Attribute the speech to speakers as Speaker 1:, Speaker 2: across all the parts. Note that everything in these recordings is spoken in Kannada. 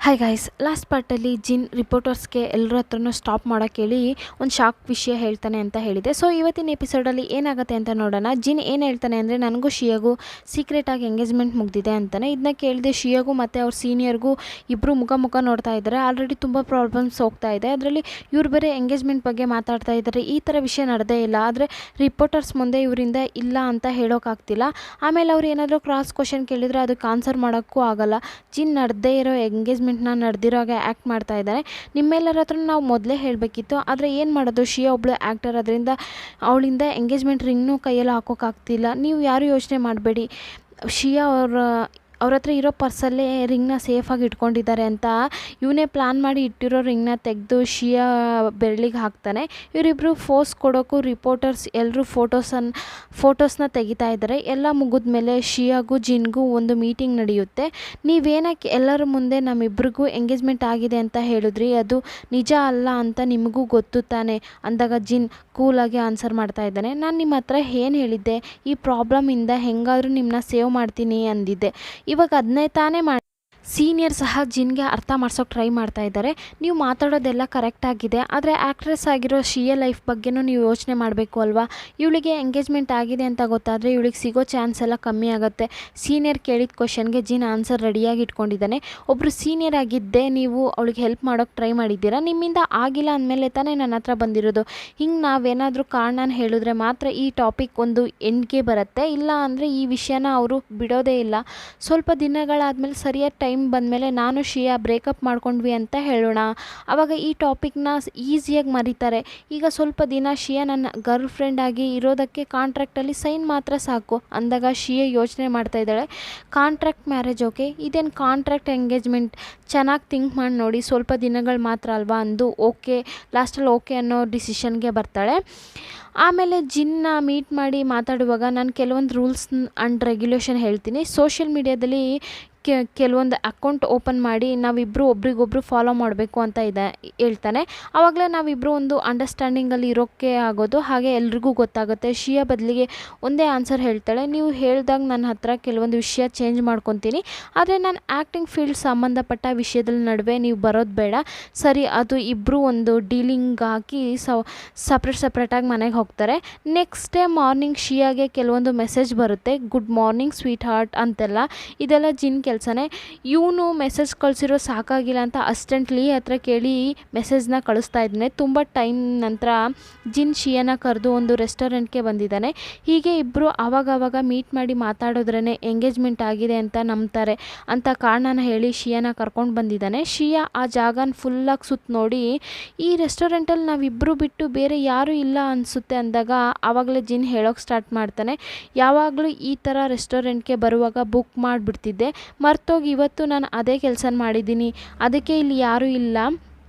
Speaker 1: ಹಾಯ್ ಗೈಸ್, ಲಾಸ್ಟ್ ಪಾರ್ಟಲ್ಲಿ ಜಿನ್ ರಿಪೋರ್ಟರ್ಸ್ಗೆ ಎಲ್ಲರ ಹತ್ರನೂ ಸ್ಟಾಪ್ ಮಾಡೋಕ್ಕೆ ಹೇಳಿ ಒಂದು ಶಾಕ್ ವಿಷಯ ಹೇಳ್ತಾನೆ ಅಂತ ಹೇಳಿದೆ. ಸೊ ಇವತ್ತಿನ ಎಪಿಸೋಡಲ್ಲಿ ಏನಾಗುತ್ತೆ ಅಂತ ನೋಡೋಣ. ಜಿನ್ ಏನು ಹೇಳ್ತಾನೆ ಅಂದರೆ, ನನಗೂ ಶಿಯಾಗೂ ಸೀಕ್ರೆಟಾಗಿ ಎಂಗೇಜ್ಮೆಂಟ್ ಮುಗ್ದಿದೆ ಅಂತಾನೆ. ಇದನ್ನ ಕೇಳಿದೆ ಶಿಯಾಗೂ ಮತ್ತು ಅವ್ರ ಸೀನಿಯರ್ಗೂ ಇಬ್ಬರು ಮುಖ ನೋಡ್ತಾ ಇದ್ದಾರೆ. ಆಲ್ರೆಡಿ ತುಂಬ ಪ್ರಾಬ್ಲಮ್ಸ್ ಹೋಗ್ತಾ ಇದೆ. ಅದರಲ್ಲಿ ಇವ್ರು ಬೇರೆ ಎಂಗೇಜ್ಮೆಂಟ್ ಬಗ್ಗೆ ಮಾತಾಡ್ತಾ ಇದ್ದಾರೆ. ಈ ಥರ ವಿಷಯ ನಡೆದೇ ಇಲ್ಲ. ಆದರೆ ರಿಪೋರ್ಟರ್ಸ್ ಮುಂದೆ ಇವರಿಂದ ಇಲ್ಲ ಅಂತ ಹೇಳೋಕ್ಕಾಗ್ತಿಲ್ಲ. ಆಮೇಲೆ ಅವ್ರು ಏನಾದರೂ ಕ್ರಾಸ್ ಕ್ವಶನ್ ಕೇಳಿದರೆ ಅದಕ್ಕೆ ಆನ್ಸರ್ ಮಾಡೋಕ್ಕೂ ಆಗಲ್ಲ. ಜಿನ್ ನಡೆದೇ ಇರೋ ಎಂಗೇಜ್ಮೆಂಟ್ನ ನಡೆದಿರೋ ಹಾಗೆ ಆ್ಯಕ್ಟ್ ಮಾಡ್ತಾ ಇದ್ದಾರೆ. ನಿಮ್ಮೆಲ್ಲರ ಹತ್ರ ನಾವು ಮೊದಲೇ ಹೇಳಬೇಕಿತ್ತು. ಆದರೆ ಏನು ಮಾಡೋದು, ಶಿಯಾ ಒಬ್ಬಳು ಆ್ಯಕ್ಟರ್, ಅದರಿಂದ ಅವಳಿಂದ ಎಂಗೇಜ್ಮೆಂಟ್ ರಿಂಗ್ನೂ ಕೈಯಲ್ಲಿ ಹಾಕೋಕ್ಕಾಗ್ತಿಲ್ಲ. ನೀವು ಯಾರು ಯೋಚನೆ ಮಾಡಬೇಡಿ, ಶಿಯಾ ಅವ್ರ ಹತ್ರ ಇರೋ ಪರ್ಸಲ್ಲೇ ರಿಂಗ್ನ ಸೇಫಾಗಿ ಇಟ್ಕೊಂಡಿದ್ದಾರೆ ಅಂತ ಇವನೇ ಪ್ಲ್ಯಾನ್ ಮಾಡಿ ಇಟ್ಟಿರೋ ರಿಂಗ್ನ ತೆಗೆದು ಶಿಯಾ ಬೆರಳಿಗೆ ಹಾಕ್ತಾನೆ. ಇವರಿಬ್ಬರು ಫೋಸ್ ಕೊಡೋಕ್ಕೂ ರಿಪೋರ್ಟರ್ಸ್ ಎಲ್ಲರೂ ಫೋಟೋಸ್ನ ತೆಗಿತಾ ಇದ್ದಾರೆ. ಎಲ್ಲ ಮುಗಿದ್ಮೇಲೆ ಶಿಯಾಗೂ ಜಿನ್ಗೂ ಒಂದು ಮೀಟಿಂಗ್ ನಡೆಯುತ್ತೆ. ನೀವೇನಕ್ಕೆ ಎಲ್ಲರ ಮುಂದೆ ನಮ್ಮಿಬ್ರಿಗೂ ಎಂಗೇಜ್ಮೆಂಟ್ ಆಗಿದೆ ಅಂತ ಹೇಳಿದ್ರಿ, ಅದು ನಿಜ ಅಲ್ಲ ಅಂತ ನಿಮಗೂ ಗೊತ್ತು ತಾನೆ ಅಂದಾಗ ಜಿನ್ ಕೂಲಾಗಿ ಆನ್ಸರ್ ಮಾಡ್ತಾ ಇದ್ದಾನೆ. ನಾನು ನಿಮ್ಮ ಹತ್ರ ಏನು ಹೇಳಿದ್ದೆ, ಈ ಪ್ರಾಬ್ಲಮಿಂದ ಹೆಂಗಾದರೂ ನಿಮ್ಮನ್ನ ಸೇವ್ ಮಾಡ್ತೀನಿ ಅಂದಿದ್ದೆ. ಇವಾಗ ಅದನ್ನೇ ತಾನೇ ಸೀನಿಯರ್ ಸಹ ಜಿನ್ಗೆ ಅರ್ಥ ಮಾಡ್ಸೋಕೆ ಟ್ರೈ ಮಾಡ್ತಾ ಇದ್ದಾರೆ. ನೀವು ಮಾತಾಡೋದೆಲ್ಲ ಕರೆಕ್ಟಾಗಿದೆ, ಆದರೆ ಆ್ಯಕ್ಟ್ರೆಸ್ ಆಗಿರೋ ಶಿಯಾ ಲೈಫ್ ಬಗ್ಗೆನೂ ನೀವು ಯೋಚನೆ ಮಾಡಬೇಕು ಅಲ್ವಾ. ಇವಳಿಗೆ ಎಂಗೇಜ್ಮೆಂಟ್ ಆಗಿದೆ ಅಂತ ಗೊತ್ತಾದರೆ ಇವಳಿಗೆ ಸಿಗೋ ಚಾನ್ಸ್ ಎಲ್ಲ ಕಮ್ಮಿ ಆಗುತ್ತೆ. ಸೀನಿಯರ್ ಕೇಳಿದ ಕ್ವಶನ್ಗೆ ಜಿನ್ ಆನ್ಸರ್ ರೆಡಿಯಾಗಿ ಇಟ್ಕೊಂಡಿದ್ದಾನೆ. ಒಬ್ಬರು ಸೀನಿಯರ್ ಆಗಿದ್ದೇ ನೀವು ಅವಳಿಗೆ ಹೆಲ್ಪ್ ಮಾಡೋಕ್ಕೆ ಟ್ರೈ ಮಾಡಿದ್ದೀರಾ. ನಿಮ್ಮಿಂದ ಆಗಿಲ್ಲ ಅಂದಮೇಲೆ ತಾನೇ ನನ್ನ ಹತ್ರ ಬಂದಿರೋದು. ಹಿಂಗೆ ನಾವೇನಾದರೂ ಕಾರಣನ ಹೇಳಿದ್ರೆ ಮಾತ್ರ ಈ ಟಾಪಿಕ್ ಒಂದು ಎಂಡ್ಗೆ ಬರುತ್ತೆ. ಇಲ್ಲ ಅಂದರೆ ಈ ವಿಷಯನ ಅವರು ಬಿಡೋದೇ ಇಲ್ಲ. ಸ್ವಲ್ಪ ದಿನಗಳಾದಮೇಲೆ ಸರಿಯಾದ ಟೈಮ್ ಬಂದಮೇಲೆ ನಾನು ಶಿಯಾ ಬ್ರೇಕಪ್ ಮಾಡ್ಕೊಂಡ್ವಿ ಅಂತ ಹೇಳೋಣ. ಆವಾಗ ಈ ಟಾಪಿಕ್ನ ಈಸಿಯಾಗಿ ಮರೀತಾರೆ. ಈಗ ಸ್ವಲ್ಪ ದಿನ ಶಿಯಾ ನನ್ನ ಗರ್ಲ್ ಫ್ರೆಂಡ್ ಆಗಿ ಇರೋದಕ್ಕೆ ಕಾಂಟ್ರಾಕ್ಟಲ್ಲಿ ಸೈನ್ ಮಾತ್ರ ಸಾಕು ಅಂದಾಗ ಶಿಯಾ ಯೋಚನೆ ಮಾಡ್ತಾ ಇದ್ದಾಳೆ. ಕಾಂಟ್ರಾಕ್ಟ್ ಮ್ಯಾರೇಜ್ ಓಕೆ, ಇದೇನು ಕಾಂಟ್ರಾಕ್ಟ್ ಎಂಗೇಜ್ಮೆಂಟ್, ಚೆನ್ನಾಗಿ ಥಿಂಕ್ ಮಾಡಿ ನೋಡಿ, ಸ್ವಲ್ಪ ದಿನಗಳು ಮಾತ್ರ ಅಲ್ವಾ ಅಂದು ಓಕೆ, ಲಾಸ್ಟಲ್ಲಿ ಓಕೆ ಅನ್ನೋ ಡಿಸಿಷನ್ಗೆ ಬರ್ತಾಳೆ. ಆಮೇಲೆ ಜಿನ್ನ ಮೀಟ್ ಮಾಡಿ ಮಾತಾಡುವಾಗ ನಾನು ಕೆಲವೊಂದು ರೂಲ್ಸ್ ಆ್ಯಂಡ್ ರೆಗ್ಯುಲೇಷನ್ ಹೇಳ್ತೀನಿ. ಸೋಷಿಯಲ್ ಮೀಡಿಯಾದಲ್ಲಿ ಕೆಲವೊಂದು ಅಕೌಂಟ್ ಓಪನ್ ಮಾಡಿ ನಾವಿಬ್ಬರು ಒಬ್ರಿಗೊಬ್ರು ಫಾಲೋ ಮಾಡಬೇಕು ಅಂತ ಹೇಳ್ತಾನೆ. ಆವಾಗಲೇ ನಾವಿಬ್ಬರು ಒಂದು ಅಂಡರ್ಸ್ಟ್ಯಾಂಡಿಂಗಲ್ಲಿ ಇರೋಕ್ಕೆ ಆಗೋದು. ಹಾಗೆ ಎಲ್ರಿಗೂ ಗೊತ್ತಾಗುತ್ತೆ. ಶಿಯಾ ಬದಲಿಗೆ ಒಂದೇ ಆನ್ಸರ್ ಹೇಳ್ತಾಳೆ, ನೀವು ಹೇಳಿದಾಗ ನನ್ನ ಹತ್ರ ಕೆಲವೊಂದು ವಿಷಯ ಚೇಂಜ್ ಮಾಡ್ಕೊತೀನಿ, ಆದರೆ ನಾನು ಆ್ಯಕ್ಟಿಂಗ್ ಫೀಲ್ಡ್ ಸಂಬಂಧಪಟ್ಟ ವಿಷಯದಲ್ಲಿ ನಡುವೆ ನೀವು ಬರೋದು ಬೇಡ. ಸರಿ, ಅದು ಇಬ್ಬರು ಒಂದು ಡೀಲಿಂಗ್ ಹಾಕಿ ಸಪ್ರೇಟಾಗಿ ಮನೆಗೆ ಹೋಗ್ತಾರೆ. ನೆಕ್ಸ್ಟ್ ಡೇ ಮಾರ್ನಿಂಗ್ ಶಿಯಾಗೆ ಕೆಲವೊಂದು ಮೆಸೇಜ್ ಬರುತ್ತೆ, ಗುಡ್ ಮಾರ್ನಿಂಗ್ ಸ್ವೀಟ್ ಹಾರ್ಟ್ ಅಂತೆಲ್ಲ. ಇದೆಲ್ಲ ಜಿನ್ ಕೆಲಸನೇ. ಇವನು ಮೆಸೇಜ್ ಕಳಿಸಿರೋ ಸಾಕಾಗಿಲ್ಲ ಅಂತ ಅಸಿಸ್ಟೆಂಟ್ಲಿ ಹತ್ರ ಕೇಳಿ ಮೆಸೇಜ್ನ ಕಳಿಸ್ತಾ ಇದ್ದಾನೆ. ತುಂಬ ಟೈಮ್ ನಂತರ ಜಿನ್ ಶಿಯಾನ ಕರೆದು ಒಂದು ರೆಸ್ಟೋರೆಂಟ್ಗೆ ಬಂದಿದ್ದಾನೆ. ಹೀಗೆ ಇಬ್ಬರು ಆವಾಗವಾಗ ಮೀಟ್ ಮಾಡಿ ಮಾತಾಡೋದ್ರೇ ಎಂಗೇಜ್ಮೆಂಟ್ ಆಗಿದೆ ಅಂತ ನಂಬ್ತಾರೆ ಅಂತ ಕಾರಣನ ಹೇಳಿ ಶಿಯಾನ ಕರ್ಕೊಂಡು ಬಂದಿದ್ದಾನೆ. ಶಿಯಾ ಆ ಜಾಗನ ಫುಲ್ಲಾಗಿ ಸುತ್ತ ನೋಡಿ, ಈ ರೆಸ್ಟೋರೆಂಟಲ್ಲಿ ನಾವಿಬ್ಬರು ಬಿಟ್ಟು ಬೇರೆ ಯಾರೂ ಇಲ್ಲ ಅನಿಸುತ್ತೆ ಅಂದಾಗ ಆವಾಗಲೇ ಜಿನ್ ಹೇಳೋಕ್ಕೆ ಸ್ಟಾರ್ಟ್ ಮಾಡ್ತಾನೆ, ಯಾವಾಗಲೂ ಈ ಥರ ರೆಸ್ಟೋರೆಂಟ್ಗೆ ಬರುವಾಗ ಬುಕ್ ಮಾಡಿಬಿಡ್ತಿದ್ದೆ, ಮರ್ತೋಗಿ ಇವತ್ತು ನಾನು ಅದೇ ಕೆಲಸ ಮಾಡಿದ್ದೀನಿ, ಅದಕ್ಕೆ ಇಲ್ಲಿ ಯಾರೂ ಇಲ್ಲ.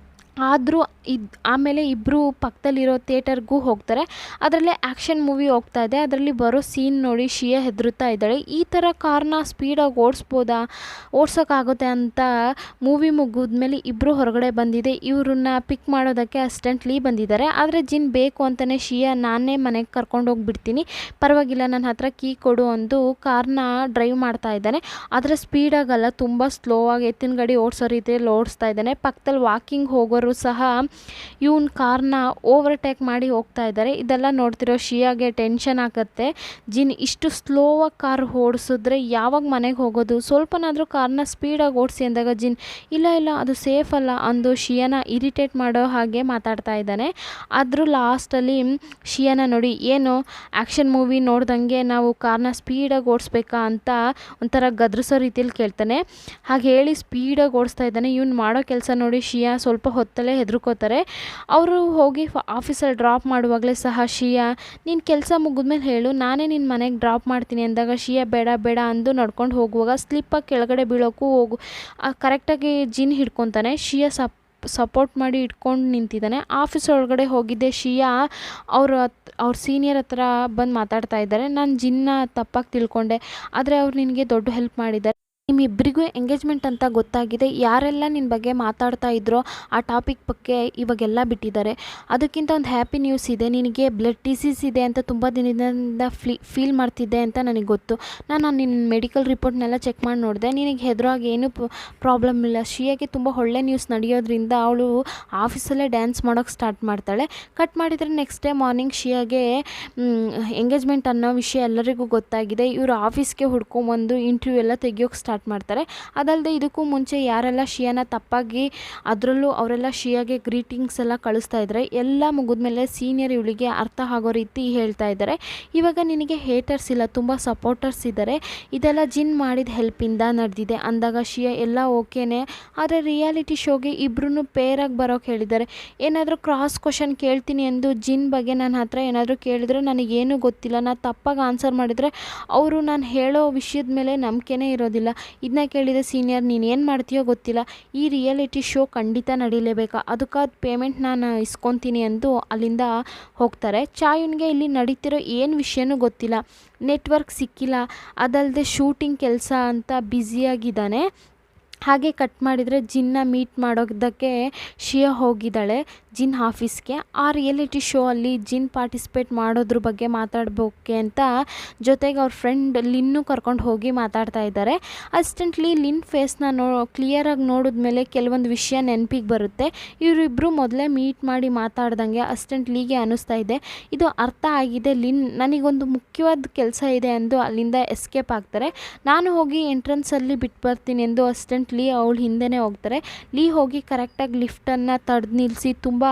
Speaker 1: ಆದರೂ ಆಮೇಲೆ ಇಬ್ಬರು ಪಕ್ಕದಲ್ಲಿರೋ ಥಿಯೇಟರ್ಗೂ ಹೋಗ್ತಾರೆ. ಅದರಲ್ಲೇ ಆ್ಯಕ್ಷನ್ ಮೂವಿ ಹೋಗ್ತಾ ಇದೆ. ಅದರಲ್ಲಿ ಬರೋ ಸೀನ್ ನೋಡಿ ಶಿಯಾ ಹೆದರುತ್ತಾ ಇದ್ದಾಳೆ. ಈ ಥರ ಕಾರ್ನ ಸ್ಪೀಡಾಗಿ ಓಡಿಸೋಕ್ಕಾಗುತ್ತೆ ಅಂತ ಮೂವಿ ಮುಗಿದ್ಮೇಲೆ ಇಬ್ಬರು ಹೊರಗಡೆ ಬಂದಿದೆ. ಇವ್ರನ್ನ ಪಿಕ್ ಮಾಡೋದಕ್ಕೆ ಅಸಿಸ್ಟೆಂಟ್ಲಿ ಬಂದಿದ್ದಾರೆ. ಆದರೆ ಜಿನ್ ಬೇಕು ಅಂತಲೇ ಶಿಯಾ ನಾನೇ ಮನೆಗೆ ಕರ್ಕೊಂಡೋಗ್ಬಿಡ್ತೀನಿ, ಪರವಾಗಿಲ್ಲ ನನ್ನ ಹತ್ರ ಕೀ ಕೊಡು ಅಂದು ಕಾರ್ನ ಡ್ರೈವ್ ಮಾಡ್ತಾ ಇದ್ದಾನೆ. ಆದರೆ ಸ್ಪೀಡಾಗಲ್ಲ, ತುಂಬ ಸ್ಲೋ ಆಗಿ ಎತ್ತಿನ ಗಾಡಿ ಓಡಿಸೋ ರೀತಿಯಲ್ಲಿ ಓಡಿಸ್ತಾ ಇದ್ದಾನೆ. ಪಕ್ಕದಲ್ಲಿ ವಾಕಿಂಗ್ ಹೋಗೋರು ಸಹ ಇವನ್ ಕಾರ್ನ ಓವರ್ಟೇಕ್ ಮಾಡಿ ಹೋಗ್ತಾ ಇದ್ದಾರೆ. ಇದೆಲ್ಲ ನೋಡ್ತಿರೋ ಶಿಯಾಗೆ ಟೆನ್ಷನ್ ಆಗುತ್ತೆ. ಜಿನ್ ಇಷ್ಟು ಸ್ಲೋವಾಗಿ ಕಾರ್ ಓಡಿಸಿದ್ರೆ ಯಾವಾಗ ಮನೆಗೆ ಹೋಗೋದು, ಸ್ವಲ್ಪನಾದರೂ ಕಾರ್ನ ಸ್ಪೀಡಾಗಿ ಓಡಿಸಿ ಅಂದಾಗ ಜಿನ್ ಇಲ್ಲ ಅದು ಸೇಫ್ ಅಲ್ಲ ಅಂದು ಶಿಯಾನ ಇರಿಟೇಟ್ ಮಾಡೋ ಹಾಗೆ ಮಾತಾಡ್ತಾ ಇದ್ದಾನೆ. ಆದರೂ ಲಾಸ್ಟಲ್ಲಿ ಶಿಯಾನ ನೋಡಿ, ಏನು ಆ್ಯಕ್ಷನ್ ಮೂವಿ ನೋಡ್ದಂಗೆ ನಾವು ಕಾರ್ನ ಸ್ಪೀಡಾಗಿ ಓಡಿಸ್ಬೇಕಾ ಅಂತ ಒಂಥರ ಗದರಿಸೋ ರೀತಿಯಲ್ಲಿ ಕೇಳ್ತಾನೆ. ಹಾಗೆ ಹೇಳಿ ಸ್ಪೀಡಾಗಿ ಓಡಿಸ್ತಾ ಇದ್ದಾನೆ. ಇವ್ನು ಮಾಡೋ ಕೆಲಸ ನೋಡಿ ಶಿಯಾ ಸ್ವಲ್ಪ ಹೊತ್ತಲ್ಲೇ ಹೆದರ್ಕೋತಾರೆ. ಅವರು ಹೋಗಿ ಆಫೀಸಲ್ಲಿ ಡ್ರಾಪ್ ಮಾಡುವಾಗಲೇ ಸಹ ಶಿಯಾ, ನೀನು ಕೆಲಸ ಮುಗಿದ್ಮೇಲೆ ಹೇಳು, ನಾನೇ ನಿನ್ನ ಮನೆಗೆ ಡ್ರಾಪ್ ಮಾಡ್ತೀನಿ ಅಂದಾಗ ಶಿಯಾ ಬೇಡ ಅಂದು ನಡ್ಕೊಂಡು ಹೋಗುವಾಗ ಸ್ಲಿಪ್ಪಾಗಿ ಕೆಳಗಡೆ ಬೀಳೋಕ್ಕೂ ಕರೆಕ್ಟಾಗಿ ಜಿನ್ ಹಿಡ್ಕೊತಾನೆ. ಶಿಯಾ ಸಪೋರ್ಟ್ ಮಾಡಿ ಇಟ್ಕೊಂಡು ನಿಂತಿದ್ದಾನೆ. ಆಫೀಸ್ ಒಳಗಡೆ ಹೋಗಿದ್ದೆ ಶಿಯಾ ಅವ್ರ ಸೀನಿಯರ್ ಹತ್ರ ಬಂದು ಮಾತಾಡ್ತಾ ಇದ್ದಾರೆ. ನಾನು ಜಿನ್ನ ತಪ್ಪಾಗಿ ತಿಳ್ಕೊಂಡೆ, ಆದರೆ ಅವ್ರು ನಿನಗೆ ದೊಡ್ಡ ಹೆಲ್ಪ್ ಮಾಡಿದ್ದಾರೆ. ನಿಮ್ಮಿಬ್ಬರಿಗೂ ಎಂಗೇಜ್ಮೆಂಟ್ ಅಂತ ಗೊತ್ತಾಗಿದೆ. ಯಾರೆಲ್ಲ ನಿನ್ನ ಬಗ್ಗೆ ಮಾತಾಡ್ತಾ ಇದ್ರೋ ಆ ಟಾಪಿಕ್ ಬಗ್ಗೆ ಇವಾಗೆಲ್ಲ ಬಿಟ್ಟಿದ್ದಾರೆ. ಅದಕ್ಕಿಂತ ಒಂದು ಹ್ಯಾಪಿ ನ್ಯೂಸ್ ಇದೆ. ನಿನಗೆ ಬ್ಲಡ್ ಡಿಸೀಸ್ ಇದೆ ಅಂತ ತುಂಬ ದಿನದಿಂದ ಫೀಲ್ ಮಾಡ್ತಿದ್ದೆ ಅಂತ ನನಗೆ ಗೊತ್ತು. ನಾನು ನಿನ್ನ ಮೆಡಿಕಲ್ ರಿಪೋರ್ಟ್ನೆಲ್ಲ ಚೆಕ್ ಮಾಡಿ ನೋಡಿದೆ. ನಿನಗೆ ಹೆದರಾಗಿ ಏನೂ ಪ್ರಾಬ್ಲಮ್ ಇಲ್ಲ. ಶ್ರೀಯಾಗೆ ತುಂಬ ಒಳ್ಳೆ ನ್ಯೂಸ್ ನಡೆಯೋದ್ರಿಂದ ಅವಳು ಆಫೀಸಲ್ಲೇ ಡ್ಯಾನ್ಸ್ ಮಾಡೋಕ್ಕೆ ಸ್ಟಾರ್ಟ್ ಮಾಡ್ತಾಳೆ. ಕಟ್ ಮಾಡಿದರೆ ನೆಕ್ಸ್ಟ್ ಡೇ ಮಾರ್ನಿಂಗ್ ಶ್ರೀಯಾಗೆ ಎಂಗೇಜ್ಮೆಂಟ್ ಅನ್ನೋ ವಿಷಯ ಎಲ್ಲರಿಗೂ ಗೊತ್ತಾಗಿದೆ. ಇವರು ಆಫೀಸ್ಗೆ ಹುಡ್ಕೊಂಬಂದು ಇಂಟರ್ವ್ಯೂ ಎಲ್ಲ ತೆಗಿಯೋಕ್ಕೆ ಸ್ಟಾರ್ಟ್ ಮಾಡ್ತಾರೆ. ಅದಲ್ಲದೆ ಇದಕ್ಕೂ ಮುಂಚೆ ಯಾರೆಲ್ಲ ಶ್ರೀಯಾನ ತಪ್ಪಾಗಿ ಅದರಲ್ಲೂ ಅವರೆಲ್ಲ ಶ್ರೀಯಾಗೆ ಗ್ರೀಟಿಂಗ್ಸ್ ಎಲ್ಲ ಕಳಿಸ್ತಾ ಇದ್ದಾರೆ. ಎಲ್ಲ ಮುಗಿದ್ಮೇಲೆ ಸೀನಿಯರ್ ಇವಳಿಗೆ ಅರ್ಥ ಆಗೋ ರೀತಿ ಹೇಳ್ತಾ ಇದ್ದಾರೆ. ಇವಾಗ ನಿನಗೆ ಹೇಟರ್ಸ್ ಇಲ್ಲ, ತುಂಬ ಸಪೋರ್ಟರ್ಸ್ ಇದ್ದಾರೆ. ಇದೆಲ್ಲ ಜಿನ್ ಮಾಡಿದ ಹೆಲ್ಪಿಂದ ನಡೆದಿದೆ ಅಂದಾಗ ಶ್ರೀಯಾ ಎಲ್ಲ ಓಕೆನೇ. ಆದರೆ ರಿಯಾಲಿಟಿ ಶೋಗೆ ಇಬ್ಬರೂ ಪೇರಾಗಿ ಬರೋಕ್ಕೆ ಹೇಳಿದ್ದಾರೆ. ಏನಾದರೂ ಕ್ರಾಸ್ ಕ್ವಶನ್ ಕೇಳ್ತೀನಿ ಎಂದು ಜಿನ್ ಬಗ್ಗೆ ನನ್ನ ಹತ್ರ ಏನಾದರೂ ಕೇಳಿದರೆ ನನಗೇನು ಗೊತ್ತಿಲ್ಲ, ನಾನು ತಪ್ಪಾಗಿ ಆನ್ಸರ್ ಮಾಡಿದರೆ ಅವರು ನಾನು ಹೇಳೋ ವಿಷಯದ ಮೇಲೆ ನಂಬಿಕೆನೇ ಇರೋದಿಲ್ಲ. ಇದನ್ನ ಕೇಳಿದ ಸೀನಿಯರ್, ನೀನು ಏನು ಮಾಡ್ತೀಯೋ ಗೊತ್ತಿಲ್ಲ, ಈ ರಿಯಾಲಿಟಿ ಶೋ ಖಂಡಿತ ನಡೀಲೇಬೇಕಾ, ಅದಕ್ಕಾದ ಪೇಮೆಂಟ್ ನಾನು ಇಸ್ಕೊತೀನಿ ಎಂದು ಅಲ್ಲಿಂದ ಹೋಗ್ತಾರೆ. ಚಾಯುನ್ಗೆ ಇಲ್ಲಿ ನಡೀತಿರೋ ಏನು ವಿಷಯನೂ ಗೊತ್ತಿಲ್ಲ. ನೆಟ್ವರ್ಕ್ ಸಿಕ್ಕಿಲ್ಲ, ಅದಲ್ಲದೆ ಶೂಟಿಂಗ್ ಕೆಲಸ ಅಂತ ಬ್ಯುಸಿಯಾಗಿದ್ದಾನೆ. ಹಾಗೆ ಕಟ್ ಮಾಡಿದರೆ ಜಿನ್ನ ಮೀಟ್ ಮಾಡೋದಕ್ಕೆ ಶ್ರೀಯಾ ಹೋಗಿದ್ದಾಳೆ ಜಿನ್ ಆಫೀಸ್ಗೆ. ಆ ರಿಯಾಲಿಟಿ ಶೋ ಅಲ್ಲಿ ಜಿನ್ ಪಾರ್ಟಿಸಿಪೇಟ್ ಮಾಡೋದ್ರ ಬಗ್ಗೆ ಮಾತಾಡ್ಬೋಕೆ ಅಂತ ಜೊತೆಗೆ ಅವ್ರ ಫ್ರೆಂಡ್ ಲಿನ್ನು ಕರ್ಕೊಂಡು ಹೋಗಿ ಮಾತಾಡ್ತಾ ಇದ್ದಾರೆ. ಅಸ್ಟೆಂಟ್ಲಿ ಲಿನ್ ಫೇಸ್ನ ಕ್ಲಿಯರಾಗಿ ನೋಡಿದ್ಮೇಲೆ ಕೆಲವೊಂದು ವಿಷಯ ನೆನಪಿಗೆ ಬರುತ್ತೆ. ಇವರಿಬ್ಬರು ಮೊದಲೇ ಮೀಟ್ ಮಾಡಿ ಮಾತಾಡ್ದಂಗೆ ಅಸ್ಟೆಂಟ್ಲಿಗೆ ಅನ್ನಿಸ್ತಾ ಇದೆ. ಇದು ಅರ್ಥ ಆಗಿದೆ. ಲಿನ್ ನನಗೊಂದು ಮುಖ್ಯವಾದ ಕೆಲಸ ಇದೆ ಎಂದು ಅಲ್ಲಿಂದ ಎಸ್ಕೇಪ್ ಆಗ್ತಾರೆ. ನಾನು ಹೋಗಿ ಎಂಟ್ರೆನ್ಸಲ್ಲಿ ಬಿಟ್ಟು ಬರ್ತೀನಿ ಎಂದು ಅಸ್ಟೆಂಟ್ ಲೀ ಅವಳು ಹಿಂದೆನೇ ಹೋಗ್ತಾರೆ. ಲೀ ಹೋಗಿ ಕರೆಕ್ಟಾಗಿ ಲಿಫ್ಟನ್ನು ತಡೆದು ನಿಲ್ಲಿಸಿ ತುಂಬ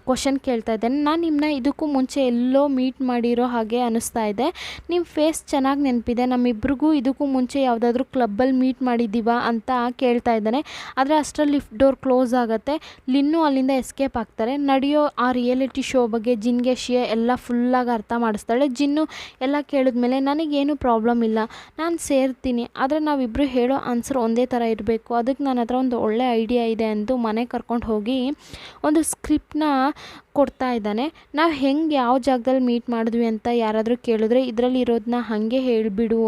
Speaker 1: ಕ್ವಶನ್ ಕೇಳ್ತಾ ಇದ್ದಾನೆ. ನಾನು ನಿಮ್ಮನ್ನ ಇದಕ್ಕೂ ಮುಂಚೆ ಎಲ್ಲೋ ಮೀಟ್ ಮಾಡಿರೋ ಹಾಗೆ ಅನ್ನಿಸ್ತಾ ಇದೆ. ನಿಮ್ಮ ಫೇಸ್ ಚೆನ್ನಾಗಿ ನೆನಪಿದೆ, ನಮ್ಮಿಬ್ರಿಗೂ ಇದಕ್ಕೂ ಮುಂಚೆ ಯಾವುದಾದ್ರೂ ಕ್ಲಬ್ಬಲ್ಲಿ ಮೀಟ್ ಮಾಡಿದ್ದೀವಾ ಅಂತ ಕೇಳ್ತಾ ಇದ್ದಾನೆ. ಆದರೆ ಅಷ್ಟರಲ್ಲಿ ಲಿಫ್ಟ್ ಡೋರ್ ಕ್ಲೋಸ್ ಆಗುತ್ತೆ. ಲಿನ್ನು ಅಲ್ಲಿಂದ ಎಸ್ಕೇಪ್ ಆಗ್ತಾರೆ. ನಡೆಯೋ ಆ ರಿಯಾಲಿಟಿ ಶೋ ಬಗ್ಗೆ ಜಿನ್ಗೆ ಶ್ರೀಯಾ ಎಲ್ಲ ಫುಲ್ಲಾಗಿ ಅರ್ಥ ಮಾಡಿಸ್ತಾಳೆ. ಜಿನ್ನು ಎಲ್ಲ ಕೇಳಿದ್ಮೇಲೆ ನನಗೇನು ಪ್ರಾಬ್ಲಮ್ ಇಲ್ಲ, ನಾನು ಸೇರ್ತೀನಿ, ಆದರೆ ನಾವಿಬ್ಬರು ಹೇಳೋ ಆನ್ಸರ್ ಒಂದೇ ಥರ ಇರಬೇಕು, ಅದಕ್ಕೆ ನನ್ನ ಹತ್ರ ಒಂದು ಒಳ್ಳೆ ಐಡಿಯಾ ಇದೆ ಎಂದು ಮನೆ ಕರ್ಕೊಂಡು ಹೋಗಿ ಒಂದು ಸ್ಕ್ರಿಪ್ಟ್ನ ಕೊಡ್ತಾ ಇದ್ದಾನೆ. ನಾವು ಹೆಂಗೆ ಯಾವ ಜಾಗದಲ್ಲಿ ಮೀಟ್ ಮಾಡಿದ್ವಿ ಅಂತ ಯಾರಾದರೂ ಕೇಳಿದ್ರೆ ಇದರಲ್ಲಿ ಇರೋದನ್ನ ಹಾಗೆ ಹೇಳಿಬಿಡು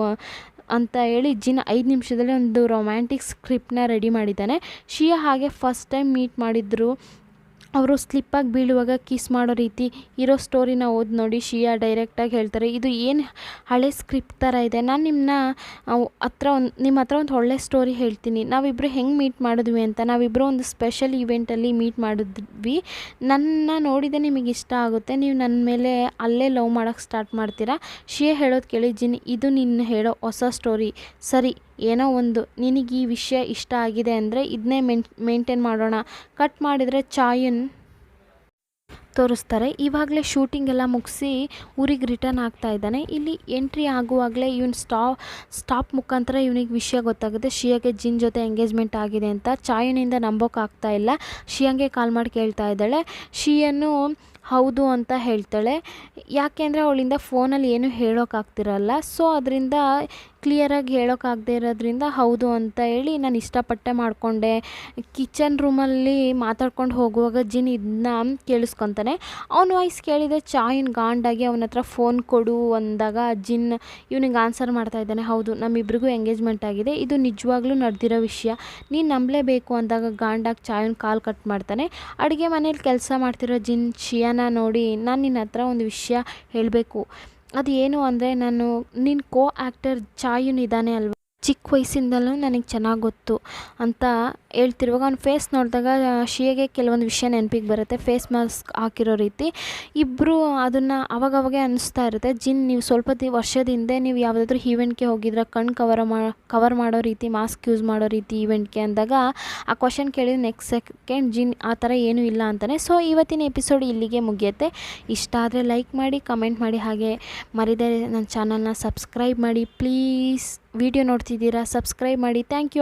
Speaker 1: ಅಂತ ಹೇಳಿ ಜಿನ್ 5 ನಿಮಿಷದಲ್ಲಿ ಒಂದು ರೊಮ್ಯಾಂಟಿಕ್ ಸ್ಕ್ರಿಪ್ಟ್ನ ರೆಡಿ ಮಾಡಿದ್ದಾನೆ. ಶ್ರೀಯಾ ಹಾಗೆ ಫಸ್ಟ್ ಟೈಮ್ ಮೀಟ್ ಮಾಡಿದ್ರು. ಅವರು ಸ್ಲಿಪ್ಪಾಗಿ ಬೀಳುವಾಗ ಕಿಸ್ ಮಾಡೋ ರೀತಿ ಇರೋ ಸ್ಟೋರಿನ ಓದಿ ನೋಡಿ ಶ್ರೀಯಾ ಡೈರೆಕ್ಟಾಗಿ ಹೇಳ್ತಾರೆ, ಇದು ಏನು ಹಳೆ ಸ್ಕ್ರಿಪ್ಟ್ ಥರ ಇದೆ, ನಾನು ನಿಮ್ಮ ಹತ್ರ ಒಂದು ಒಳ್ಳೆ ಸ್ಟೋರಿ ಹೇಳ್ತೀನಿ. ನಾವಿಬ್ಬರು ಹೆಂಗೆ ಮೀಟ್ ಮಾಡಿದ್ವಿ ಅಂತ, ನಾವಿಬ್ಬರು ಒಂದು ಸ್ಪೆಷಲ್ ಈವೆಂಟಲ್ಲಿ ಮೀಟ್ ಮಾಡಿದ್ವಿ. ನನ್ನ ನೋಡಿದೆ ನಿಮಗೆ ಇಷ್ಟ ಆಗುತ್ತೆ, ನೀವು ನನ್ನ ಮೇಲೆ ಅಲ್ಲೇ ಲವ್ ಮಾಡೋಕ್ಕೆ ಸ್ಟಾರ್ಟ್ ಮಾಡ್ತೀರಾ. ಶ್ರೀಯಾ ಹೇಳೋದು ಕೇಳಿ ಜಿನ್, ಇದು ನಿನ್ನ ಹೇಳೋ ಹೊಸ ಸ್ಟೋರಿ ಸರಿ, ಏನೋ ಒಂದು ನಿನಗೆ ಈ ವಿಷಯ ಇಷ್ಟ ಆಗಿದೆ ಅಂದರೆ ಇದನ್ನೇ ಮೇಂಟೈನ್ ಮಾಡೋಣ. ಕಟ್ ಮಾಡಿದರೆ ಚಾಯುನ್ ತೋರಿಸ್ತಾರೆ. ಇವಾಗಲೇ ಶೂಟಿಂಗ್ ಎಲ್ಲ ಮುಗಿಸಿ ಊರಿಗೆ ರಿಟರ್ನ್ ಆಗ್ತಾ ಇದ್ದಾನೆ. ಇಲ್ಲಿ ಎಂಟ್ರಿ ಆಗುವಾಗಲೇ ಇವನು ಸ್ಟಾಪ್ ಮುಖಾಂತರ ಇವನಿಗೆ ವಿಷಯ ಗೊತ್ತಾಗುತ್ತೆ, ಶ್ರೀಯಾಗೆ ಜಿನ್ ಜೊತೆ ಎಂಗೇಜ್ಮೆಂಟ್ ಆಗಿದೆ ಅಂತ. ಚಾಯುನಿಂದ ನಂಬೋಕ್ಕಾಗ್ತಾ ಇಲ್ಲ. ಶ್ರೀಯಾಂಗೆ ಕಾಲ್ ಮಾಡಿ ಕೇಳ್ತಾ ಇದ್ದಾಳೆ. ಶ್ರೀಯನ್ನು ಹೌದು ಅಂತ ಹೇಳ್ತಾಳೆ. ಯಾಕೆ ಅಂದರೆ ಅವಳಿಂದ ಫೋನಲ್ಲಿ ಏನೂ ಹೇಳೋಕ್ಕಾಗ್ತಿರಲ್ಲ. ಸೊ ಅದರಿಂದ ಕ್ಲಿಯರಾಗಿ ಹೇಳೋಕ್ಕಾಗದೇ ಇರೋದ್ರಿಂದ ಹೌದು ಅಂತ ಹೇಳಿ ನಾನು ಇಷ್ಟಪಟ್ಟೆ ಮಾಡಿಕೊಂಡೆ. ಕಿಚನ್ ರೂಮಲ್ಲಿ ಮಾತಾಡ್ಕೊಂಡು ಹೋಗುವಾಗ ಜಿನ್ ಇದನ್ನ ಕೇಳಿಸ್ಕೊತಾನೆ. ಅವನ ವಾಯ್ಸ್ ಕೇಳಿದೆ ಚಾಯುನ್ ಗಾಂಡಾಗಿ ಅವನ ಹತ್ರ ಫೋನ್ ಕೊಡು ಅಂದಾಗ ಜಿನ್ ಇವನಿಗೆ ಆನ್ಸರ್ ಮಾಡ್ತಾ ಇದ್ದಾನೆ, ಹೌದು ನಮ್ಮಿಬ್ರಿಗೂ ಎಂಗೇಜ್ಮೆಂಟ್ ಆಗಿದೆ, ಇದು ನಿಜವಾಗ್ಲೂ ನಡೆದಿರೋ ವಿಷಯ, ನೀನು ನಂಬಲೇಬೇಕು ಅಂದಾಗ ಗಾಂಡಾಗಿ ಚಾಯುನ್ ಕಾಲ್ ಕಟ್ ಮಾಡ್ತಾನೆ. ಅಡುಗೆ ಮನೇಲಿ ಕೆಲಸ ಮಾಡ್ತಿರೋ ಜಿನ್ ಶ್ರೀಯಾನ ನೋಡಿ, ನಾನು ನಿನ್ನ ಹತ್ರ ಒಂದು ವಿಷಯ ಹೇಳಬೇಕು, ಅದು ಏನು ಅಂದರೆ ನಿನ್ನ ಕೋ ಆ್ಯಕ್ಟರ್ ಚಾಯುನ್ ಇದ್ದಾನೆ ಅಲ್ವಾ, ಚಿಕ್ಕ ವಯಸ್ಸಿಂದಲೂ ನನಗೆ ಚೆನ್ನಾಗಿ ಗೊತ್ತು ಅಂತ ಹೇಳ್ತಿರುವಾಗ ಅವ್ನ ಫೇಸ್ ನೋಡಿದಾಗ ಶ್ರೀಯಾಗೆ ಕೆಲವೊಂದು ವಿಷಯ ನೆನಪಿಗೆ ಬರುತ್ತೆ. ಫೇಸ್ ಮಾಸ್ಕ್ ಹಾಕಿರೋ ರೀತಿ ಇಬ್ಬರು ಅದನ್ನು ಅವಾಗವಾಗೇ ಅನ್ನಿಸ್ತಾ ಇರುತ್ತೆ. ಜಿನ್, ನೀವು ಸ್ವಲ್ಪ ವರ್ಷದ ಹಿಂದೆ ನೀವು ಯಾವುದಾದ್ರೂ ಈವೆಂಟ್ಗೆ ಹೋಗಿದ್ರೆ ಕಣ್ಣು ಕವರ್ ಮಾಡೋ ರೀತಿ ಮಾಸ್ಕ್ ಯೂಸ್ ಮಾಡೋ ರೀತಿ ಈವೆಂಟ್ಗೆ ಅಂದಾಗ ಆ ಕ್ವಶನ್ ಕೇಳಿದ ನೆಕ್ಸ್ಟ್ ಸೆಕೆಂಡ್ ಜಿನ್ ಆ ಥರ ಏನೂ ಇಲ್ಲ ಅಂತಾನೆ. ಸೊ ಇವತ್ತಿನ ಎಪಿಸೋಡ್ ಇಲ್ಲಿಗೆ ಮುಗಿಯುತ್ತೆ. ಇಷ್ಟ ಆದರೆ ಲೈಕ್ ಮಾಡಿ, ಕಮೆಂಟ್ ಮಾಡಿ, ಹಾಗೆ ಮರಿದೇ ನನ್ನ ಚಾನಲ್ನ ಸಬ್ಸ್ಕ್ರೈಬ್ ಮಾಡಿ ಪ್ಲೀಸ್. ವಿಡಿಯೋ ನೋಡ್ತಿದ್ದೀರಾ, ಸಬ್ಸ್ಕ್ರೈಬ್ ಮಾಡಿ. Thank you.